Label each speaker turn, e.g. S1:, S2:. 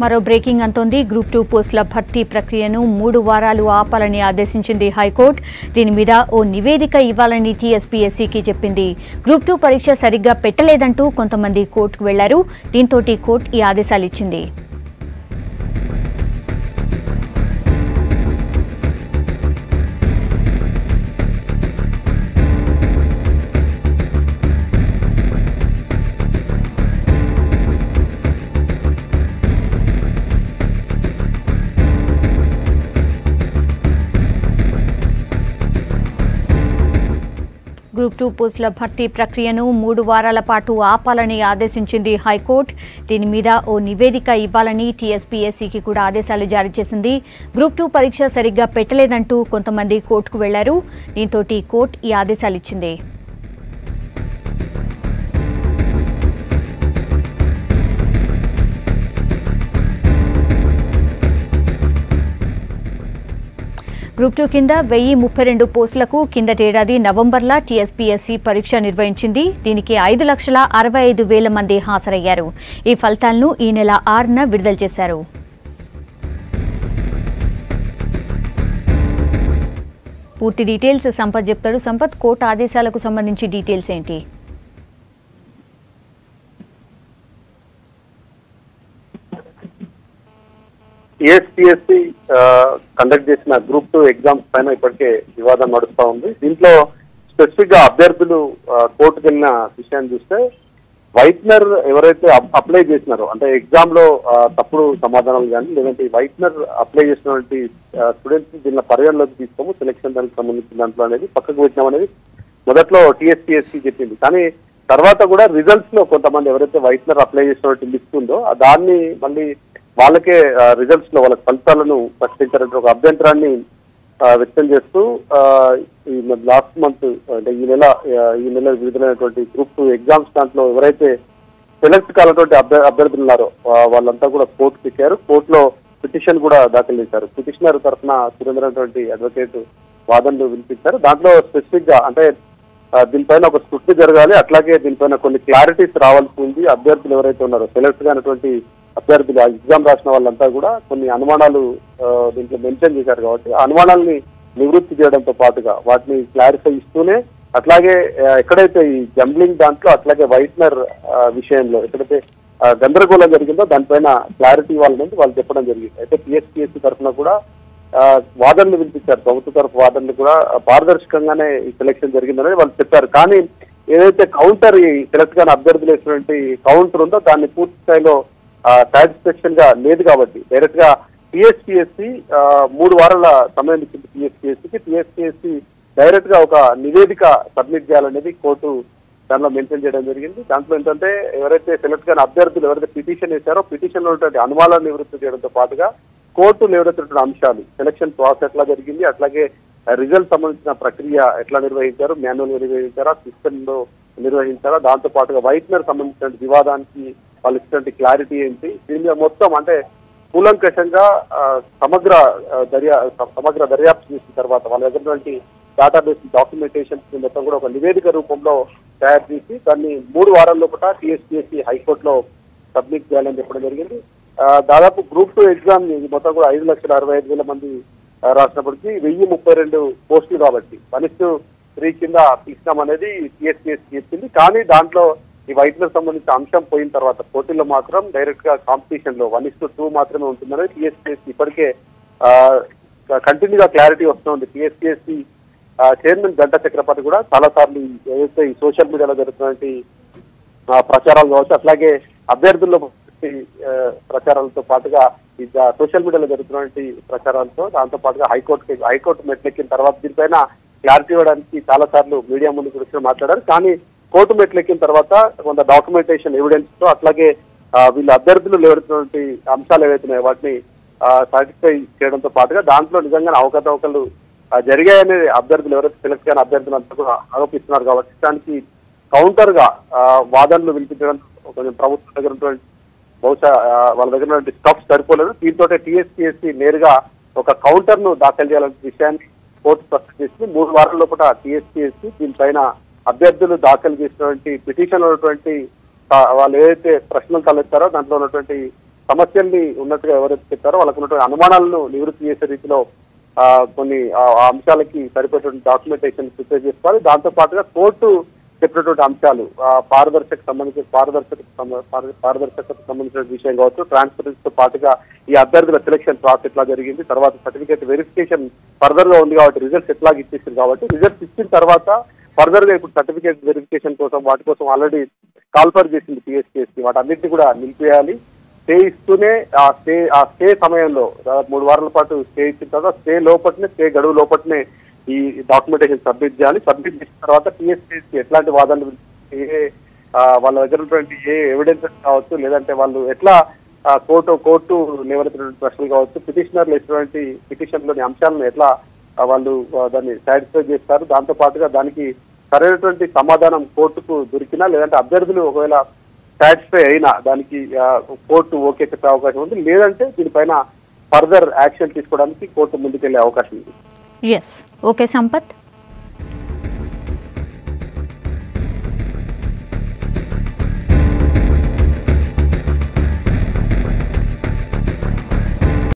S1: మరో breaking అంతోంది. Group 2 పోస్టుల భర్తీ ప్రక్రియను 3 వారాలు ఆపాలని ఆదేశించింది హైకోర్టు. దీని మీద ఓ నివేదిక ఇవ్వాలని టీఎస్పీఎస్సీకి చెప్పింది. గ్రూప్ 2 పరీక్ష సరిగ్గా పెట్టలేదంటూ కొంతమంది కోర్టుకు వెళ్లారు. దీంతో కోర్టు ఈ ఆదేశాలు ఇచ్చింది. గ్రూప్ 2 పోస్టుల భర్తీ ప్రక్రియను 3 వారాల పాటు ఆపాలని ఆదేశించింది హైకోర్టు. దీని మీద ఓ నివేదిక ఇవ్వాలని టీఎస్పీఎస్సీకి కూడా ఆదేశాలు జారీ చేసింది. గ్రూప్ 2 పరీక్ష సరిగ్గా పెట్టలేదంటూ కొంతమంది కోర్టుకు వెళ్లారు. దీంతో కోర్టు ఈ ఆదేశాలు ఇచ్చింది. గ్రూప్ 2 కింద 1032 పోస్టులకు కిందటేడాది నవంబర్లో టీఎస్పీఎస్సీ పరీక్ష నిర్వహించింది. దీనికి 5,65,000 మంది హాజరయ్యారు. ఈ ఫలితాలను ఈ నెల 6న విడుదల చేశారు. పూర్తి డీటెయిల్స్ సంపత్ చెప్తాడు. సంపత్, కోర్టు ఆదేశాలకు సంబంధించి డీటెయిల్స్ ఏంటి?
S2: టీఎస్పీఎస్సీ కండక్ట్ చేసిన గ్రూప్ 2 ఎగ్జామ్స్ పైన ఇప్పటికే వివాదం నడుస్తా ఉంది. దీంట్లో స్పెసిఫిక్ గా అభ్యర్థులు కోర్టుకు వెళ్ళిన విషయాన్ని చూస్తే వైట్నర్ ఎవరైతే అప్లై చేసినారో, అంటే ఎగ్జామ్ లో తప్పుడు సమాధానాలు కానీ లేదంటే వైట్నర్ అప్లై చేసినటువంటి స్టూడెంట్స్ దీనిలో పరిగణలోకి తీసుకోము, సెలక్షన్ దానికి సంబంధించిన దాంట్లో అనేది పక్కకు పెట్టినామనేది మొదట్లో టీఎస్పీఎస్సీ చెప్పింది. కానీ తర్వాత కూడా రిజల్ట్స్ లో కొంతమంది ఎవరైతే వైట్నర్ అప్లై చేసినటువంటి లిస్ట్ ఉందో దాన్ని మళ్ళీ వాళ్ళకే రిజల్ట్స్ లో వాళ్ళ ఫలితాలను ప్రకటించారంటే ఒక అభ్యంతరాన్ని వ్యక్తం చేస్తూ ఈ లాస్ట్ మంత్ అంటే ఈ నెల విడుదలైనటువంటి గ్రూప్ 2 ఎగ్జామ్స్ దాంట్లో ఎవరైతే సెలెక్ట్ కానటువంటి అభ్యర్థులు ఉన్నారో వాళ్ళంతా కూడా కోర్టుకు ఎక్కారు. కోర్టులో పిటిషన్ కూడా దాఖలు చేశారు. పిటిషనర్ తరఫున సురేంద్ర అనేటువంటి అడ్వకేట్ వాదనలు వినిపించారు. దాంట్లో స్పెసిఫిక్ గా అంటే దీనిపైన ఒక స్క్రూటినీ జరగాలి, అట్లాగే దీనిపైన కొన్ని క్లారిటీస్ రావాల్సి ఉంది. అభ్యర్థులు ఎవరైతే ఉన్నారో సెలెక్ట్ కానటువంటి అభ్యర్థులు ఆ ఎగ్జామ్ రాసిన వాళ్ళంతా కూడా కొన్ని అనుమానాలు దీంట్లో మెన్షన్ చేశారు. కాబట్టి ఆ అనుమానాలని నివృత్తి చేయడంతో పాటుగా వాటిని క్లారిఫై ఇస్తూనే అట్లాగే ఎక్కడైతే ఈ జంబ్లింగ్ దాంట్లో అట్లాగే వైట్నర్ విషయంలో ఎక్కడైతే గందరగోళం జరిగిందో దానిపైన క్లారిటీ ఇవ్వాలని వాళ్ళు చెప్పడం జరిగింది. అయితే టీఎస్పీఎస్సీ తరఫున కూడా వాదనలు వినిపించారు. ప్రభుత్వ తరఫు వాదనలు కూడా పారదర్శకంగానే ఈ సెలక్షన్ జరిగిందనేది వాళ్ళు చెప్పారు. కానీ ఏదైతే కౌంటర్ ఈ సెలెక్ట్ కాని అభ్యర్థులు వేసినటువంటి కౌంటర్ ఉందో దాన్ని పూర్తి స్థాయిలో సాటిస్ఫాక్షన్ గా లేదు. కాబట్టి డైరెక్ట్ గా టీఎస్పీఎస్సీ 3 వారాల సమయం ఇచ్చింది టీఎస్పీఎస్సీకి. టీఎస్పీఎస్సీ డైరెక్ట్ గా ఒక నివేదిక సబ్మిట్ చేయాలనేది కోర్టు దానిలో మెన్షన్ చేయడం జరిగింది. దాంట్లో ఏంటంటే ఎవరైతే సెలెక్ట్ కాని అభ్యర్థులు ఎవరైతే పిటిషన్ వేశారో పిటిషన్ లో ఉన్నటువంటి అనుమానాలను నివృత్తి చేయడంతో పాటుగా కోర్టు లేవనెత్తినటువంటి అంశాలు, సెలక్షన్ ప్రాసెస్ ఎట్లా జరిగింది, అట్లాగే రిజల్ట్ సంబంధించిన ప్రక్రియ ఎట్లా నిర్వహించారు, మాన్యువల్ నిర్వహించారా, సిస్టమ్ లో నిర్వహించారా, దాంతో పాటుగా వైట్నర్ సంబంధించిన వివాదానికి వాళ్ళు ఇచ్చినటువంటి క్లారిటీ ఏంటి, దీని మీద మొత్తం అంటే కూలంకషంగా సమగ్ర దర్యాప్తు చేసిన తర్వాత వాళ్ళ దగ్గర డేటాబేస్ డాక్యుమెంటేషన్ మొత్తం కూడా ఒక నివేదిక రూపంలో తయారు చేసి దాన్ని 3 వారాల్లో కూడా టీఎస్పీఎస్సీ హైకోర్టులో సబ్మిట్ చేయాలని చెప్పడం జరిగింది. దాదాపు గ్రూప్ 2 ఎగ్జామ్ మొత్తం కూడా 5,65,000 మంది రాసినప్పటికీ 1032 పోస్టులు కాబట్టి 1:3 కింద తీసినామనేది టీఎస్పీఎస్సీ చెప్పింది. కానీ దాంట్లో ఈ వైట్నర్ సంబంధించిన అంశం పోయిన తర్వాత పోటీల్లో మాత్రం డైరెక్ట్ గా కాంపిటీషన్ లో 1:2 మాత్రమే ఉంటుందని టీఎస్పీఎస్సీ ఇప్పటికే కంటిన్యూగా క్లారిటీ వస్తుంది. టీఎస్పీఎస్సీ చైర్మన్ గంటా చక్రపాటి కూడా చాలా సార్లు ఏదైతే ఈ సోషల్ మీడియాలో జరుగుతున్నటువంటి ప్రచారాలు కావచ్చు, అట్లాగే అభ్యర్థుల్లో ప్రచారాలతో పాటుగా ఈ సోషల్ మీడియాలో జరుగుతున్నటువంటి ప్రచారాలతో దాంతో పాటుగా హైకోర్టు మెట్లెక్కిన తర్వాత దీనిపైన క్లారిటీ ఇవ్వడానికి చాలా సార్లు మీడియా ముందుకు వచ్చి మాట్లాడారు. కానీ కోర్టు మెట్లెక్కిన తర్వాత కొంత డాక్యుమెంటేషన్ ఎవిడెన్స్ తో అట్లాగే వీళ్ళ అభ్యర్థులు లేవనెత్తినటువంటి అంశాలు ఏవైతున్నాయో వాటిని సాటిస్ఫై చేయడంతో పాటుగా దాంట్లో నిజంగా అవకతవకలు జరిగాయనే అభ్యర్థులు ఎవరైతే సెలెక్ట్ కాని అభ్యర్థులు అంతా కూడా ఆరోపిస్తున్నారు. కాబట్టి దానికి కౌంటర్ గా వాదనలు వినిపించడం కొంచెం ప్రభుత్వం దగ్గర ఉన్నటువంటి బహుశా వాళ్ళ దగ్గర ఉన్నటువంటి స్టాక్స్ సరిపోలేదు. దీంతో టీఎస్పీఎస్సీ నేరుగా ఒక కౌంటర్ ను దాఖలు చేయాలనే విషయాన్ని కోర్టు స్పష్టం చేసింది. 3 వారాల్లో కూడా టీఎస్పీఎస్సీ దీనిపైన అభ్యర్థులు దాఖలు చేసినటువంటి పిటిషన్ ఉన్నటువంటి వాళ్ళు ఏదైతే ప్రశ్నలు తలెత్తారో దాంట్లో ఉన్నటువంటి సమస్యల్ని ఉన్నట్టుగా ఎవరైతే చెప్పారో వాళ్ళకు ఉన్నటువంటి అనుమానాలను నివృత్తి చేసే రీతిలో కొన్ని అంశాలకి సరిపోయేటువంటి డాక్యుమెంటేషన్ ప్రిపేర్ చేసుకోవాలి. దాంతో పాటుగా కోర్టు చెప్పినటువంటి అంశాలు పారదర్శకతకు సంబంధించిన విషయం కావచ్చు, ట్రాన్స్పరెన్సీతో పాటుగా ఈ అభ్యర్థుల సెలక్షన్ ప్రాసెస్ ఎట్లా జరిగింది, తర్వాత సర్టిఫికేట్ వెరిఫికేషన్ ఫర్దర్ గా ఉంది కాబట్టి రిజల్ట్స్ ఎట్లా ఇచ్చేసింది కాబట్టి రిజల్ట్స్ ఇచ్చిన తర్వాత ఫర్దర్ గా ఇప్పుడు సర్టిఫికేట్ వెరిఫికేషన్ కోసం వాటి కోసం ఆల్రెడీ కాల్ఫర్ చేసింది టీఎస్పీఎస్సీ. వాటి అన్నింటినీ కూడా నిలిపేయాలి. స్టే ఇస్తూనే ఆ స్టే సమయంలో 3 వారాల పాటు స్టే ఇచ్చిన తర్వాత స్టే గడువు లోపట్నే ఈ డాక్యుమెంటేషన్ సబ్మిట్ చేయాలి. సబ్మిట్ చేసిన తర్వాత టీఎస్పీఎస్సీ ఎట్లాంటి వాదనలు వాళ్ళ దగ్గర ఉన్నటువంటి ఏ ఎవిడెన్స్ కావచ్చు, లేదంటే వాళ్ళు ఎట్లా కోర్టు లేవనెత్తినటువంటి ప్రశ్నలు కావచ్చు, పిటిషనర్లు ఇచ్చినటువంటి పిటిషన్లోని అంశాలను ఎట్లా వాళ్ళు దాన్ని సాటిస్ఫై చేస్తారు, దాంతో పాటుగా దానికి సరైనటువంటి సమాధానం కోర్టుకు దొరికినా లేదంటే అభ్యర్థులు ఒకవేళ సాటిస్ఫై అయినా దానికి కోర్టు ఓకే చెప్పే అవకాశం ఉంది. లేదంటే దీనిపైన ఫర్దర్ యాక్షన్ తీసుకోవడానికి కోర్టు ముందుకెళ్లే అవకాశం ఉంది.
S1: Yes, okay Sampath.